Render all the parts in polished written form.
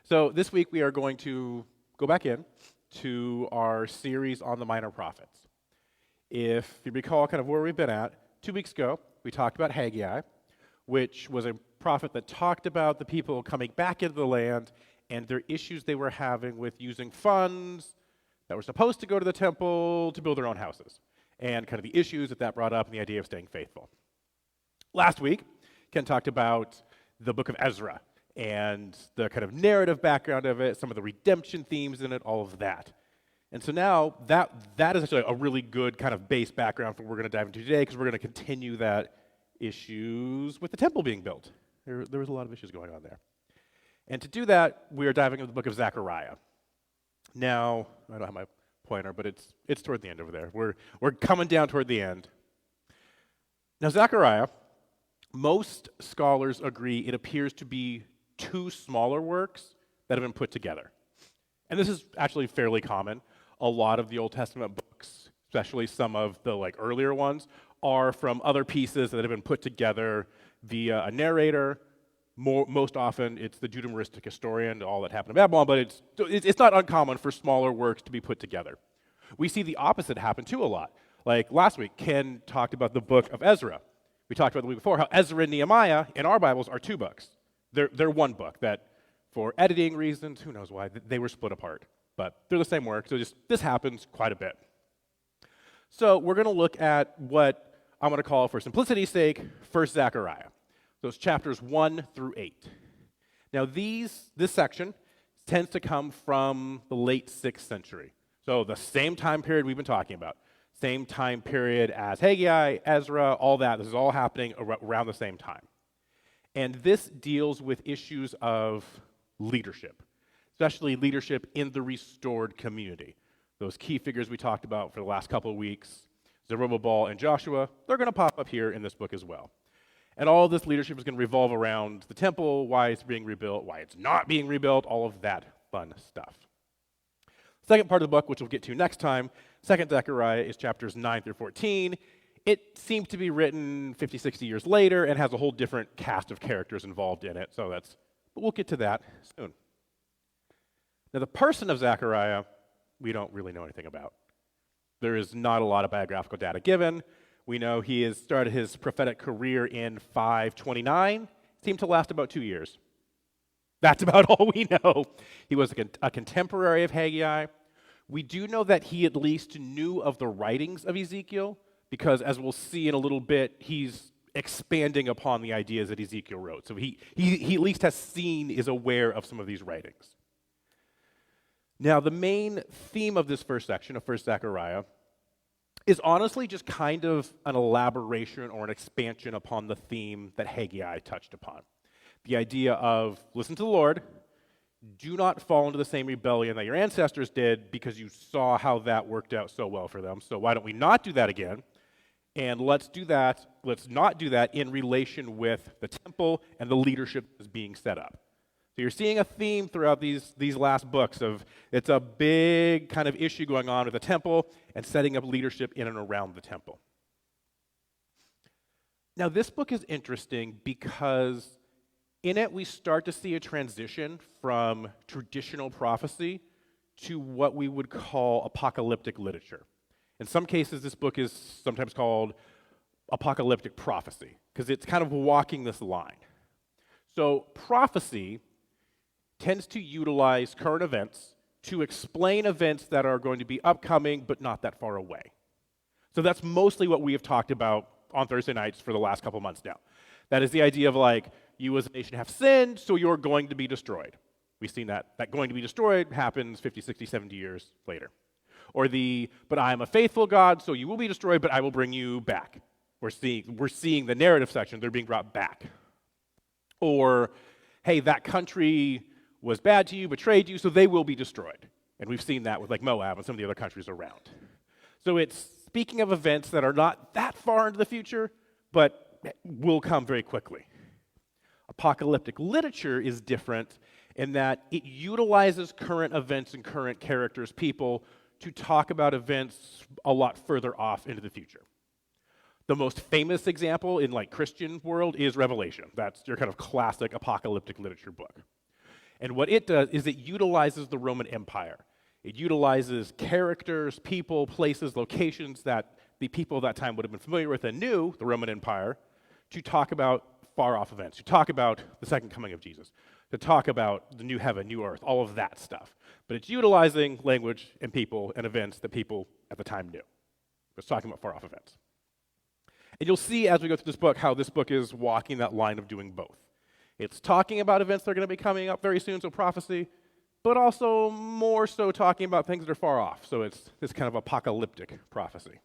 So this week we are going to go back in to our series on the minor prophets. If you recall kind of where we've been at, 2 weeks ago we talked about Haggai, which was a prophet that talked about the people coming back into the land and their issues they were having with using funds that were supposed to go to the temple to build their own houses, and kind of the issues that brought up and the idea of staying faithful. Last week, Ken talked about the book of Ezra and the kind of narrative background of it, some of the redemption themes in it, all of that. And so now that is actually a really good kind of base background for what we're going to dive into today, because we're going to continue that issues with the temple being built. There was a lot of issues going on there. And to do that, we are diving into the book of Zechariah. Now, I don't have my pointer, but it's toward the end over there. We're coming down toward the end. Now, Zechariah, most scholars agree it appears to be 2 smaller works that have been put together. And this is actually fairly common. A lot of the Old Testament books, especially some of the earlier ones, are from other pieces that have been put together via a narrator. Most often, it's the Judaistic historian, all that happened in Babylon, but it's not uncommon for smaller works to be put together. We see the opposite happen too a lot. Like last week, Ken talked about the book of Ezra. We talked about the week before how Ezra and Nehemiah in our Bibles are 2 books. They're one book that, for editing reasons, who knows why, they were split apart. But they're the same work, so this happens quite a bit. So we're going to look at what I'm going to call, for simplicity's sake, First Zechariah. So it's chapters 1 through 8. Now this section tends to come from the late 6th century. So the same time period we've been talking about. Same time period as Haggai, Ezra, all that. This is all happening around the same time. And this deals with issues of leadership, especially leadership in the restored community. Those key figures we talked about for the last couple of weeks, Zerubbabel and Joshua, they're going to pop up here in this book as well. And all of this leadership is going to revolve around the temple, why it's being rebuilt, why it's not being rebuilt, all of that fun stuff. Second part of the book, which we'll get to next time, 2nd Zechariah, is chapters 9 through 14. It seems to be written 50, 60 years later and has a whole different cast of characters involved in it, but we'll get to that soon. Now, the person of Zechariah, we don't really know anything about. There is not a lot of biographical data given. We know he has started his prophetic career in 529, seemed to last about 2 years. That's about all we know. He was a contemporary of Haggai. We do know that he at least knew of the writings of Ezekiel, because as we'll see in a little bit, he's expanding upon the ideas that Ezekiel wrote. So he at least is aware of some of these writings. Now, the main theme of this first section of 1 Zechariah is honestly just kind of an elaboration or an expansion upon the theme that Haggai touched upon. The idea of, listen to the Lord, do not fall into the same rebellion that your ancestors did because you saw how that worked out so well for them. So why don't we not do that again? And let's not do that in relation with the temple and the leadership that's being set up. So you're seeing a theme throughout these last books of it's a big kind of issue going on with the temple and setting up leadership in and around the temple. Now, this book is interesting because in it we start to see a transition from traditional prophecy to what we would call apocalyptic literature. In some cases, this book is sometimes called apocalyptic prophecy because it's kind of walking this line. So prophecy tends to utilize current events to explain events that are going to be upcoming but not that far away. So that's mostly what we have talked about on Thursday nights for the last couple months now. That is the idea of you as a nation have sinned, so you're going to be destroyed. We've seen that going to be destroyed happens 50, 60, 70 years later. Or but I am a faithful God, so you will be destroyed, but I will bring you back. We're seeing the narrative section, they're being brought back. Or, hey, that country was bad to you, betrayed you, so they will be destroyed. And we've seen that with Moab and some of the other countries around. So it's speaking of events that are not that far into the future, but will come very quickly. Apocalyptic literature is different in that it utilizes current events and current characters, people, to talk about events a lot further off into the future. The most famous example in Christian world is Revelation. That's your kind of classic apocalyptic literature book. And what it does is it utilizes the Roman Empire. It utilizes characters, people, places, locations that the people of that time would have been familiar with and knew, the Roman Empire, to talk about far-off events, to talk about the second coming of Jesus, to talk about the new heaven, new earth, all of that stuff. But it's utilizing language and people and events that people at the time knew. It's talking about far-off events. And you'll see as we go through this book how this book is walking that line of doing both. It's talking about events that are going to be coming up very soon, so prophecy, but also more so talking about things that are far off. So it's this kind of apocalyptic prophecy.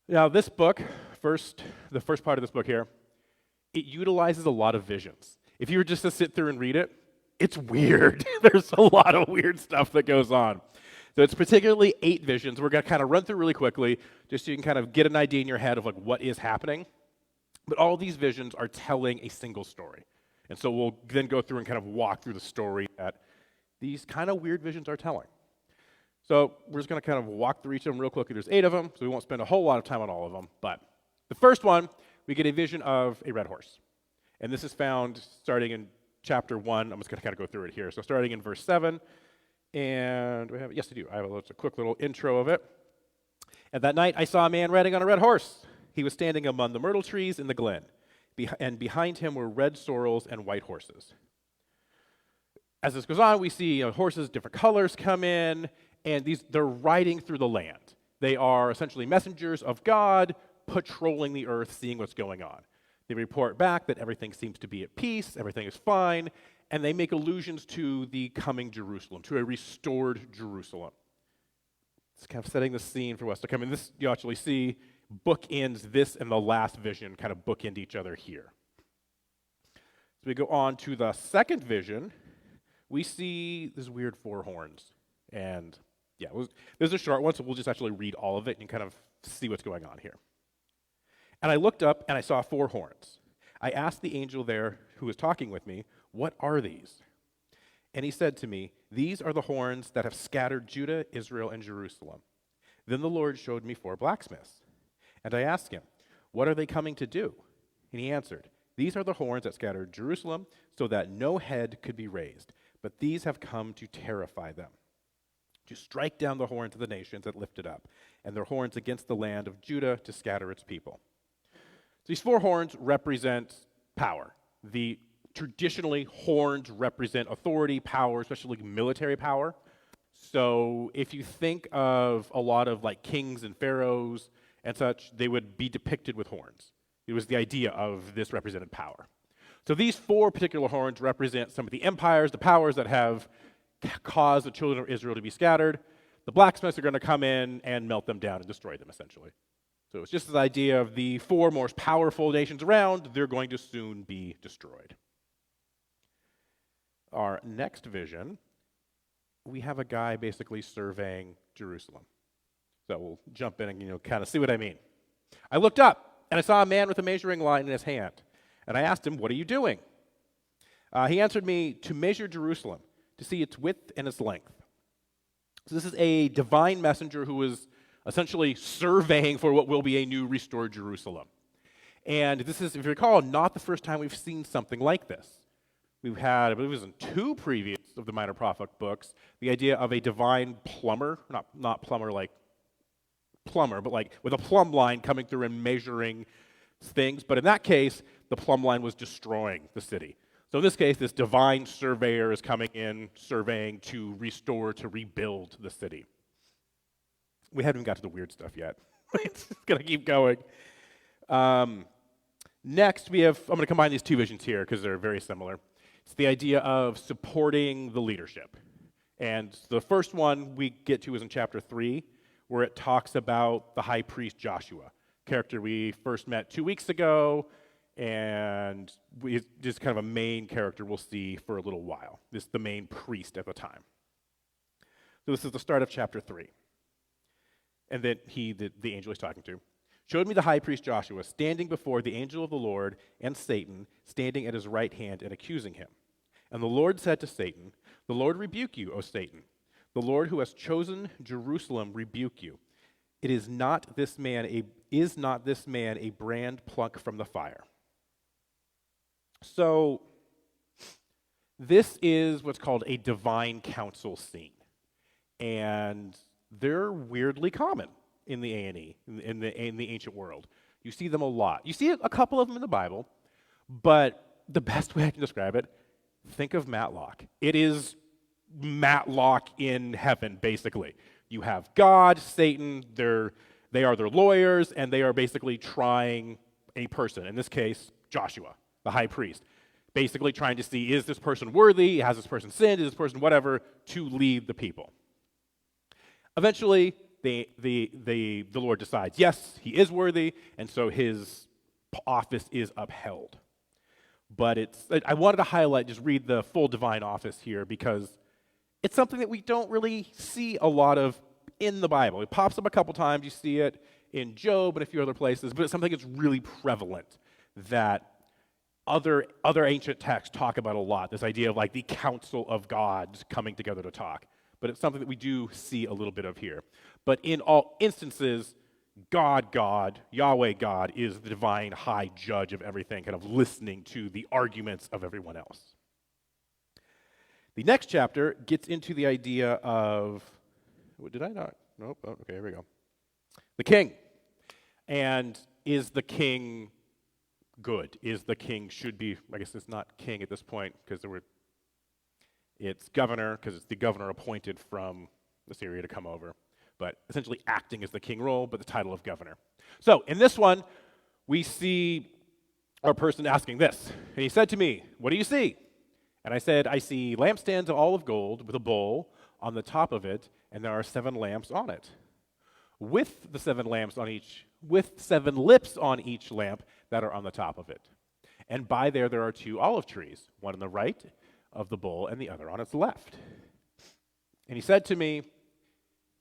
Now, this book, the first part of this book here, it utilizes a lot of visions. If you were just to sit through and read it, it's weird. There's a lot of weird stuff that goes on. So it's particularly 8 visions. We're going to kind of run through really quickly, just so you can kind of get an idea in your head of like what is happening. But all these visions are telling a single story. And so we'll then go through and kind of walk through the story that these kind of weird visions are telling. So we're just going to kind of walk through each of them real quickly. There's 8 of them, so we won't spend a whole lot of time on all of them. But the first one, we get a vision of a red horse. And this is found starting in chapter 1. I'm just going to kind of go through it here. So starting in verse 7, and we have, yes, I do. I have a quick little intro of it. And that night I saw a man riding on a red horse. He was standing among the myrtle trees in the glen, and behind him were red sorrels and white horses. As this goes on, we see horses, different colors come in, and they're riding through the land. They are essentially messengers of God, patrolling the earth, seeing what's going on. They report back that everything seems to be at peace, everything is fine, and they make allusions to the coming Jerusalem, to a restored Jerusalem. It's kind of setting the scene for what's to come. And this, you actually see, bookends this and the last vision kind of bookend each other here. So we go on to the second vision. We see this weird 4 horns. And yeah, this is a short one, so we'll just actually read all of it and kind of see what's going on here. And I looked up and I saw 4 horns. I asked the angel there who was talking with me, "What are these?" And he said to me, "These are the horns that have scattered Judah, Israel, and Jerusalem." Then the Lord showed me 4 blacksmiths. And I asked him, "What are they coming to do?" And he answered, "These are the horns that scattered Jerusalem so that no head could be raised. But these have come to terrify them, to strike down the horns of the nations that lifted up, and their horns against the land of Judah to scatter its people." So these 4 horns represent power. Traditionally, horns represent authority, power, especially military power. So if you think of a lot of like kings and pharaohs and such, they would be depicted with horns. It was the idea of this represented power. So these 4 particular horns represent some of the empires, the powers that have caused the children of Israel to be scattered. The blacksmiths are going to come in and melt them down and destroy them, essentially. So it's just this idea of the 4 most powerful nations around, they're going to soon be destroyed. Our next vision, we have a guy basically surveying Jerusalem. So we'll jump in and kind of see what I mean. I looked up, and I saw a man with a measuring line in his hand. And I asked him, "What are you doing?" He answered me, "To measure Jerusalem, to see its width and its length." So this is a divine messenger who is essentially surveying for what will be a new restored Jerusalem. And this is, if you recall, not the first time we've seen something like this. We've had, I believe it was in 2 previous of the minor prophet books, the idea of a divine plumber, not plumber like plumber, but like with a plumb line coming through and measuring things. But in that case, the plumb line was destroying the city. So in this case, this divine surveyor is coming in, surveying to restore, to rebuild the city. We haven't even got to the weird stuff yet. It's going to keep going. Next, I'm going to combine these 2 visions here because they're very similar. It's the idea of supporting the leadership. And the first one we get to is in chapter 3, where it talks about the high priest Joshua, character we first met 2 weeks ago, and just kind of a main character we'll see for a little while. This is the main priest at the time. So this is the start of chapter 3. And then the angel he's talking to, showed me the high priest Joshua standing before the angel of the Lord and Satan, standing at his right hand and accusing him. And the Lord said to Satan, "The Lord rebuke you, O Satan. The Lord who has chosen Jerusalem rebuke you. Is not this man a brand plucked from the fire?" So This is what's called a divine council scene, and they're weirdly common in the A&E, in the ancient world. You see them a lot. You see a couple of them in the Bible, but the best way I can describe it, think of Matlock. It is Matlock in heaven, basically. You have God, Satan, they are their lawyers, and they are basically trying a person, in this case, Joshua, the high priest, basically trying to see, is this person worthy, has this person sinned, is this person whatever, to lead the people. Eventually, the Lord decides, yes, he is worthy, and so his office is upheld. But I wanted to highlight, just read the full divine office here, because it's something that we don't really see a lot of in the Bible. It pops up a couple times. You see it in Job and a few other places, but it's something that's really prevalent that other ancient texts talk about a lot, this idea of like the council of gods coming together to talk. But it's something that we do see a little bit of here. But in all instances, God, Yahweh God, is the divine high judge of everything, kind of listening to the arguments of everyone else. The next chapter gets into the idea of, did I not? Nope, oh, okay, here we go. The king. And is the king good? Is the king should be, I guess it's not king at this point, because it's governor, because it's the governor appointed from Assyria to come over. But essentially acting as the king role, but the title of governor. So in this one, we see our person asking this. And he said to me, "What do you see?" And I said, "I see lampstands of olive gold with a bowl on the top of it, and there are 7 lamps on it. With 7 lips on each lamp that are on the top of it. And by there are 2 olive trees, one on the right of the bowl and the other on its left." And he said to me,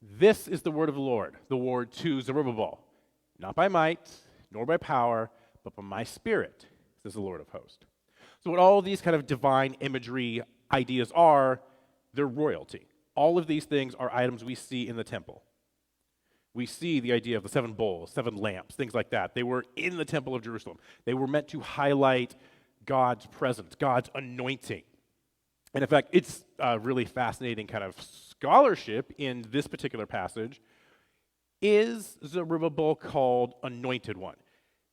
"This is the word of the Lord, the word to Zerubbabel, not by might, nor by power, but by my spirit, says the Lord of hosts." So what all these kind of divine imagery ideas are, they're royalty. All of these things are items we see in the temple. We see the idea of the 7 bowls, 7 lamps, things like that. They were in the temple of Jerusalem. They were meant to highlight God's presence, God's anointing. And in fact, it's a really fascinating kind of scholarship in this particular passage. Is Zerubbabel called anointed one?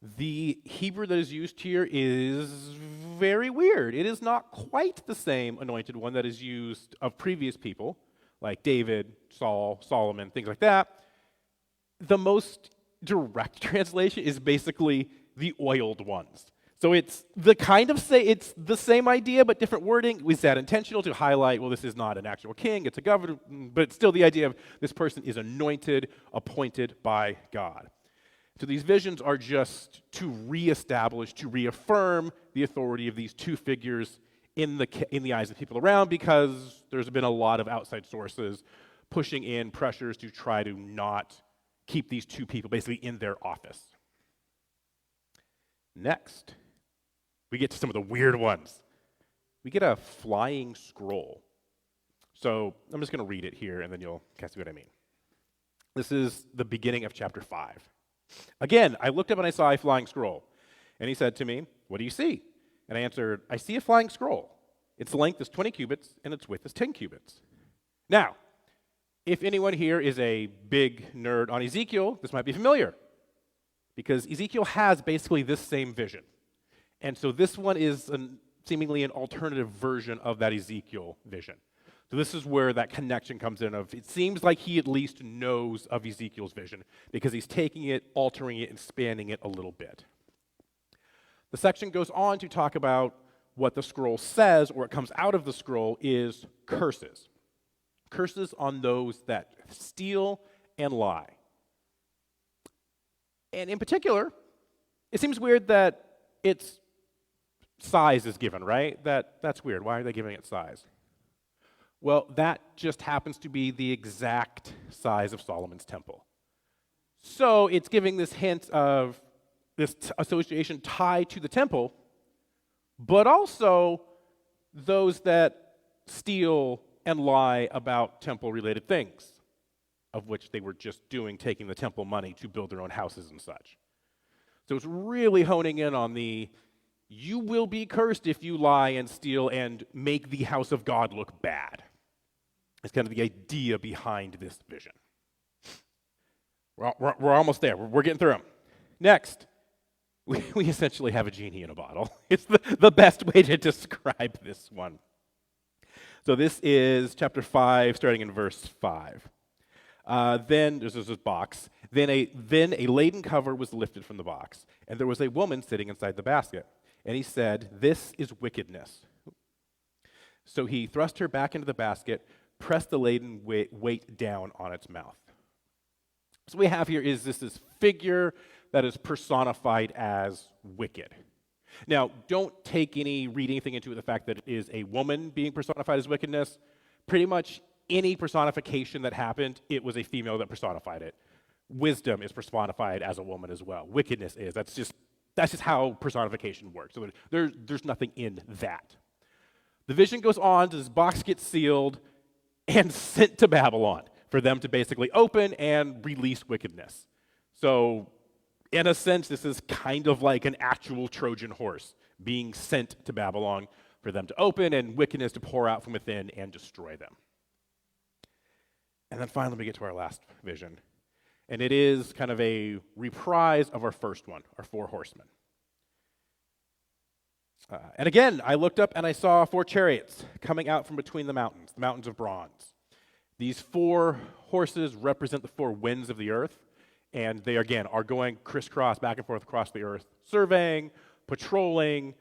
The Hebrew that is used here is very weird. It is not quite the same anointed one that is used of previous people, like David, Saul, Solomon, things like that. The most direct translation is basically the oiled ones. So it's it's the same idea, but different wording. We said intentional to highlight, well, this is not an actual king, it's a governor, but it's still the idea of this person is anointed, appointed by God. So these visions are just to reestablish, to reaffirm the authority of these 2 figures in the eyes of people around, because there's been a lot of outside sources pushing in pressures to try to not keep these 2 people basically in their office. Next, we get to some of the weird ones. We get a flying scroll. So I'm just going to read it here, and then you'll see what I mean. This is the beginning of chapter 5. "Again, I looked up and I saw a flying scroll. And he said to me, 'What do you see?' And I answered, 'I see a flying scroll. Its length is 20 cubits, and its width is 10 cubits. Now, if anyone here is a big nerd on Ezekiel, this might be familiar, because Ezekiel has basically this same vision. And so this one is seemingly an alternative version of that Ezekiel vision. So this is where that connection comes in of, it seems like he at least knows of Ezekiel's vision, because he's taking it, altering it, and spanning it a little bit. The section goes on to talk about what the scroll says, or what comes out of the scroll, is curses. Curses on those that steal and lie. And in particular, it seems weird that its size is given, right? That's weird. Why are they giving it size? Well, that just happens to be the exact size of Solomon's temple. So it's giving this hint of this association tied to the temple, but also those that steal and lie about temple-related things, of which they were just taking the temple money to build their own houses and such. So it's really honing in on the You will be cursed if you lie and steal and make the house of God look bad. It's kind of the idea behind this vision. We're almost there. We're getting through them. Next, we essentially have a genie in a bottle. It's the best way to describe this one. So this is chapter 5, starting in verse 5. Then there's this box. Then a laden cover was lifted from the box, and there was a woman sitting inside the basket. And he said, "This is wickedness." So he thrust her back into the basket, pressed the laden weight down on its mouth. So what we have here is this figure that is personified as wicked. Now, don't read anything into the fact that it is a woman being personified as wickedness. Pretty much any personification that happened, it was a female that personified it. Wisdom is personified as a woman as well. Wickedness is. That's just how personification works. So there's nothing in that. The vision goes on, this box gets sealed and sent to Babylon for them to basically open and release wickedness. So in a sense, this is kind of like an actual Trojan horse being sent to Babylon for them to open and wickedness to pour out from within and destroy them. And then finally we get to our last vision. And it is kind of a reprise of our first one, our 4 horsemen. And again, I looked up and I saw 4 chariots coming out from between the mountains of bronze. These 4 horses represent the 4 winds of the earth, and they, again, are going crisscross back and forth across the earth, surveying, patrolling,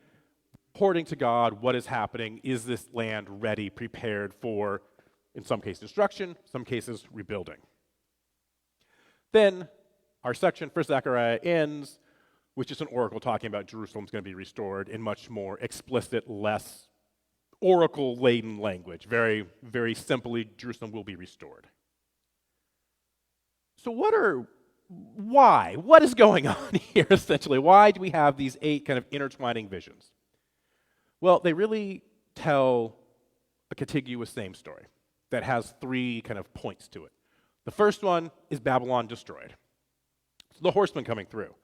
reporting to God what is happening. Is this land ready, prepared for, in some cases, destruction, some cases, rebuilding? Then our section for Zechariah ends with just an oracle talking about Jerusalem's going to be restored in much more explicit, less oracle-laden language. Very, very simply, Jerusalem will be restored. So why? What is going on here, essentially? Why do we have these 8 kind of intertwining visions? Well, they really tell a contiguous same story that has 3 kind of points to it. The first one is Babylon destroyed. So the horsemen coming through.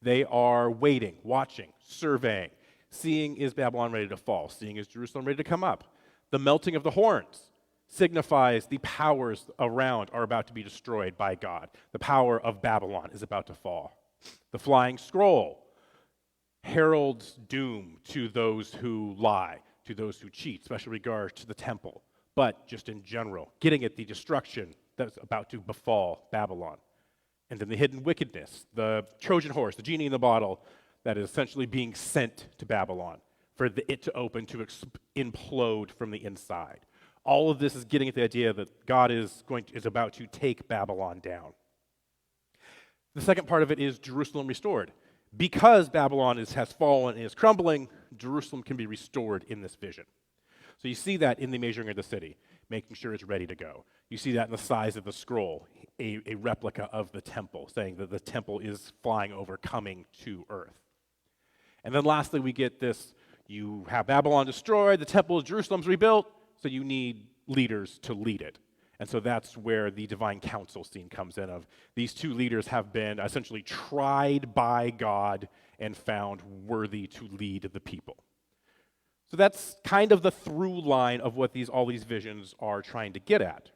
They are waiting, watching, surveying, seeing is Babylon ready to fall, seeing is Jerusalem ready to come up. The melting of the horns signifies the powers around are about to be destroyed by God. The power of Babylon is about to fall. The flying scroll heralds doom to those who lie, to those who cheat, especially regards to the temple, but just in general, getting at the destruction that's about to befall Babylon. And then the hidden wickedness, the Trojan horse, the genie in the bottle, that is essentially being sent to Babylon for it to open, to implode from the inside. All of this is getting at the idea that God is about to take Babylon down. The second part of it is Jerusalem restored. Because Babylon has fallen and is crumbling, Jerusalem can be restored in this vision. So you see that in the measuring of the city, making sure it's ready to go. You see that in the size of the scroll, a replica of the temple, saying that the temple is flying over, coming to earth. And then lastly, we get this, you have Babylon destroyed, the temple of Jerusalem's rebuilt, so you need leaders to lead it. And so that's where the divine council scene comes in of these 2 leaders have been essentially tried by God and found worthy to lead the people. So that's kind of the through line of what all these visions are trying to get at.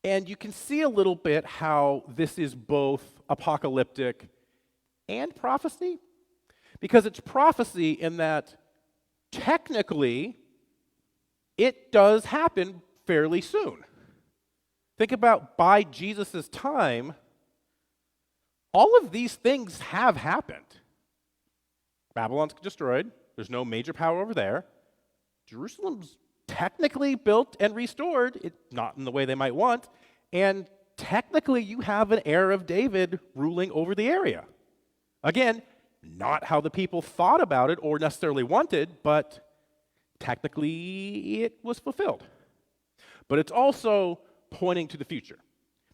And you can see a little bit how this is both apocalyptic and prophecy, because it's prophecy in that technically it does happen fairly soon. Think about by Jesus' time, all of these things have happened. Babylon's destroyed. There's no major power over there. Jerusalem's technically built and restored. It's not in the way they might want. And technically, you have an heir of David ruling over the area. Again, not how the people thought about it or necessarily wanted, but technically it was fulfilled. But it's also pointing to the future.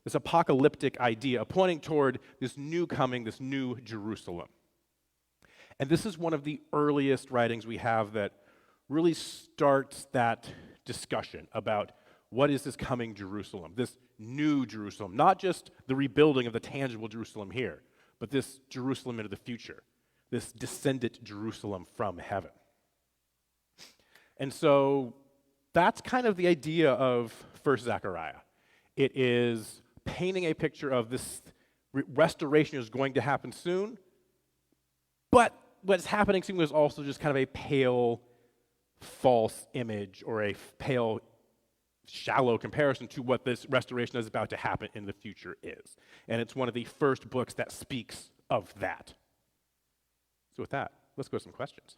This apocalyptic idea, pointing toward this new coming, this new Jerusalem. And this is one of the earliest writings we have that really starts that discussion about what is this coming Jerusalem, this new Jerusalem, not just the rebuilding of the tangible Jerusalem here, but this Jerusalem into the future. this descendant Jerusalem from heaven. And so that's kind of the idea of First Zechariah. It is painting a picture of this restoration is going to happen soon, but what's happening soon is also just kind of a pale, false image or a pale, shallow comparison to what this restoration is about to happen in the future is. And it's one of the first books that speaks of that. So with that, let's go to some questions.